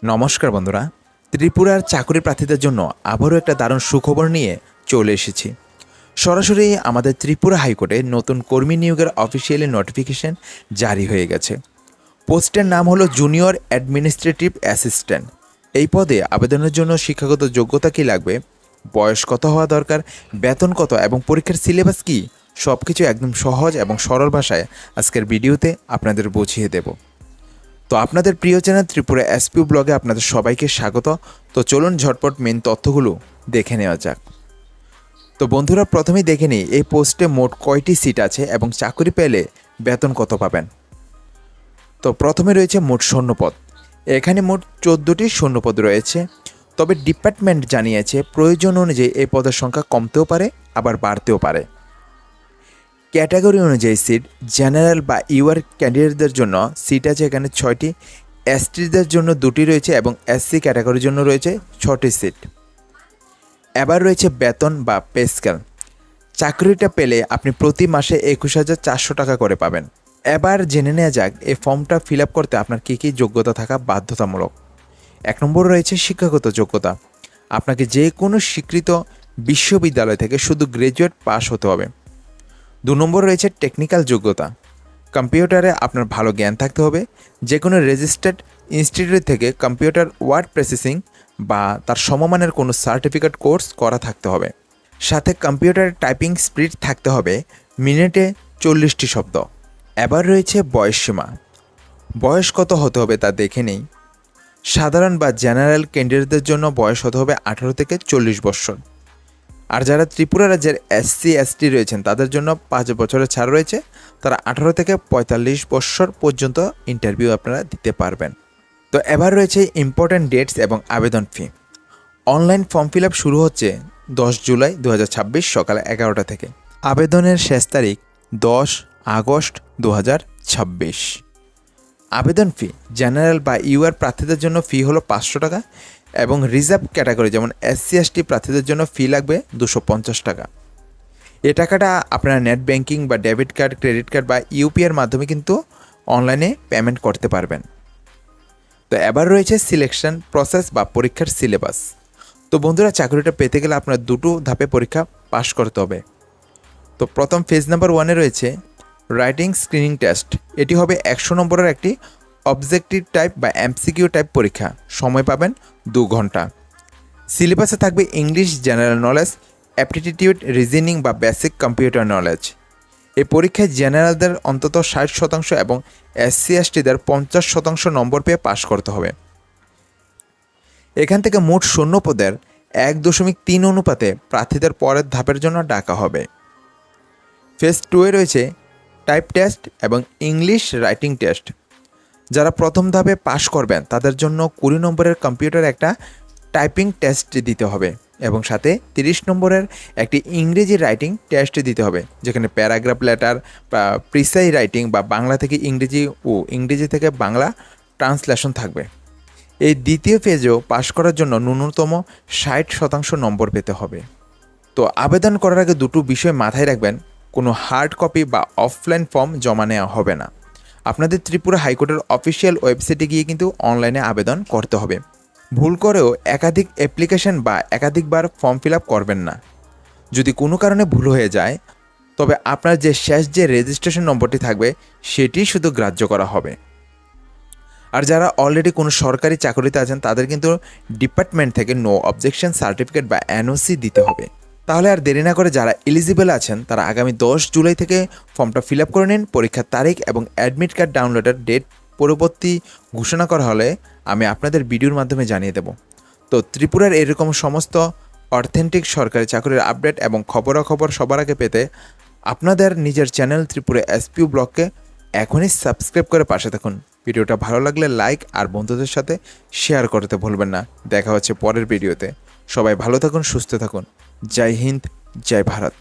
নমস্কার বন্ধুরা, ত্রিপুরার চাকরি প্রার্থীদের জন্য আবারও একটা দারুণ সুখবর নিয়ে চলে এসেছি। সরাসরি আমাদের ত্রিপুরা হাইকোর্টে নতুন কর্মী নিয়োগের অফিসিয়ালি নোটিফিকেশন জারি হয়ে গেছে। পোস্টের নাম হলো জুনিয়র অ্যাডমিনিস্ট্রেটিভ অ্যাসিস্ট্যান্ট। এই পদে আবেদনের জন্য শিক্ষাগত যোগ্যতা কী লাগবে, বয়স কত হওয়া দরকার, বেতন কত এবং পরীক্ষার সিলেবাস কী, সব কিছু একদম সহজ এবং সরল ভাষায় আজকের ভিডিওতে আপনাদের বুঝিয়ে দেব। তো আপনাদের প্রিয় চ্যানেল ত্রিপুরা এসপিউ ব্লগে আপনাদের সবাইকে স্বাগত। তো চলুন ঝটপট মেন তথ্যগুলো দেখে নেওয়া যাক। তো বন্ধুরা, প্রথমেই দেখে নিই এই পোস্টে মোট কয়টি সিট আছে এবং চাকরি পেলে বেতন কত পাবেন। তো প্রথমে রয়েছে মোট শূন্যপদ। এখানে মোট 14টি শূন্যপদ রয়েছে। তবে ডিপার্টমেন্ট জানিয়েছে প্রয়োজন অনুযায়ী এই পদের সংখ্যা কমতেও পারে আবার বাড়তেও পারে। ক্যাটাগরি অনুযায়ী সিট, জেনারেল বা ইউআর ক্যান্ডিডেটদের জন্য সিট আছে এখানে 6টি, এসটিদের জন্য 2টি রয়েছে এবং এসসি ক্যাটাগরির জন্য রয়েছে 6টি সিট। এবার রয়েছে বেতন বা পে স্কেল। চাকরিটা পেলে আপনি প্রতি মাসে 21,400 টাকা করে পাবেন। এবার জেনে নেওয়া যাক এই ফর্মটা ফিল আপ করতে আপনার কী কী যোগ্যতা থাকা বাধ্যতামূলক। 1 নম্বর রয়েছে শিক্ষাগত যোগ্যতা। আপনাকে যে কোনো স্বীকৃত বিশ্ববিদ্যালয় থেকে শুধু গ্র্যাজুয়েট পাস হতে হবে। 2 নম্বর রয়েছে টেকনিক্যাল যোগ্যতা। কম্পিউটারে আপনার ভালো জ্ঞান থাকতে হবে। যে কোনো রেজিস্টার্ড ইনস্টিটিউট থেকে কম্পিউটার ওয়ার্ড প্রসেসিং বা তার সমমানের কোনো সার্টিফিকেট কোর্স করা থাকতে হবে। সাথে কম্পিউটারে টাইপিং স্পিড থাকতে হবে মিনিটে 40টি শব্দ। এবার রয়েছে বয়সসীমা। বয়স কত হতে হবে তা দেখে নেই। সাধারণ বা জেনারেল ক্যান্ডিডেটদের জন্য বয়স হতে হবে 18 থেকে 40 বছর। আর যারা ত্রিপুরা রাজ্যের এসসি এসটি রয়েছেন তাদের জন্য 5 বছরের ছাড় রয়েছে। তারা 18 থেকে 45 বছর পর্যন্ত ইন্টারভিউ আপনারা দিতে পারবেন। তো এবার রয়েছে ইম্পর্ট্যান্ট ডেটস এবং আবেদন ফি। অনলাইন ফর্ম ফিল আপ শুরু হচ্ছে 10 জুলাই 2026 সকাল 11টা থেকে। আবেদনের শেষ তারিখ 10 আগস্ট 2026। আবেদন ফি জেনারেল বা ইউআর প্রার্থীদের জন্য ফি হলো 500 টাকা এবং রিজার্ভ ক্যাটাগরি যেমন এসসি এসটি প্রার্থীদের জন্য ফি লাগবে 250 টাকা। এ টাকাটা আপনারা নেট ব্যাংকিং বা ডেবিট কার্ড, ক্রেডিট কার্ড বা ইউপিআইয়ের মাধ্যমে কিন্তু অনলাইনে পেমেন্ট করতে পারবেন। তো এবার রয়েছে সিলেকশন প্রসেস বা পরীক্ষার সিলেবাস। তো বন্ধুরা, চাকরিটা পেতে গেলে আপনার 2টো ধাপে পরীক্ষা পাশ করতে হবে। তো প্রথম ফেজ নাম্বার 1-এ রয়েছে রাইটিং স্ক্রিনিং টেস্ট। এটি হবে 100 নম্বরের একটি অবজেক্টিভ টাইপ বা এমসিকিউ টাইপ পরীক্ষা। সময় পাবেন 2 ঘন্টা। সিলেবাসে থাকবে English, general knowledge, aptitude, reasoning বা বেসিক কম্পিউটার নলেজ। এই পরীক্ষায় জেনারেলদের অন্তত 60% এবং এসসি এসটিদের 50% নম্বর পেয়ে পাশ করতে হবে। এখান থেকে মোট শূন্যপদের 1.3 অনুপাতে প্রার্থীদের পরের ধাপের জন্য ডাকা হবে। ফেজ 2-এ রয়েছে টাইপ টেস্ট এবং ইংলিশ রাইটিং টেস্ট। যারা প্রথম ধাপে পাশ করবেন তাদের জন্য 20 নম্বরের কম্পিউটার একটা টাইপিং টেস্ট দিতে হবে এবং সাথে 30 নম্বরের একটি ইংরেজি রাইটিং টেস্ট দিতে হবে, যেখানে প্যারাগ্রাফ লেটার বা প্রিসাই রাইটিং বা বাংলা থেকে ইংরেজি ও ইংরেজি থেকে বাংলা ট্রান্সলেশন থাকবে। এই দ্বিতীয় ফেজেও পাশ করার জন্য ন্যূনতম 60% নম্বর পেতে হবে। তো আবেদন করার আগে 2টো বিষয় মাথায় রাখবেন। কোনো হার্ড কপি বা অফলাইন ফর্ম জমা নেওয়া হবে না। আপনাদের ত্রিপুরা হাইকোর্টের অফিসিয়াল ওয়েবসাইটে গিয়ে কিন্তু অনলাইনে আবেদন করতে হবে। ভুল করেও একাধিক অ্যাপ্লিকেশন বা একাধিকবার ফর্ম ফিল আপ করবেন না। যদি কোনো কারণে ভুল হয়ে যায় তবে আপনার শেষ যে রেজিস্ট্রেশন নম্বরটি থাকবে সেটি শুধু গ্রাহ্য করা হবে। আর যারা অলরেডি কোনো সরকারি চাকরিতে আছেন তাদের কিন্তু ডিপার্টমেন্ট থেকে নো অবজেকশন সার্টিফিকেট বা এনওসি দিতে হবে। তাহলে আর দেরি না করে যারা এলিজিবল আছেন তারা আগামী 10 জুলাই থেকে ফর্মটা ফিল আপ করে নিন। পরীক্ষার তারিখ এবং অ্যাডমিট কার্ড ডাউনলোডের ডেট পরবর্তী ঘোষণা করা হলে আমি আপনাদের ভিডিওর মাধ্যমে জানিয়ে দেব। তো ত্রিপুরার এরকম সমস্ত অথেন্টিক সরকারি চাকরির আপডেট এবং খবরাখবর সবার আগে পেতে আপনাদের নিজের চ্যানেল ত্রিপুরা এসপিউ ব্লগকে এখনই সাবস্ক্রাইব করে পাশে থাকুন। ভিডিওটা ভালো লাগলে লাইক আর বন্ধুদের সাথে শেয়ার করতে ভুলবেন না। দেখা হচ্ছে পরের ভিডিওতে। সবাই ভালো থাকুন, সুস্থ থাকুন। জয় হিন্দ, জয় ভারত।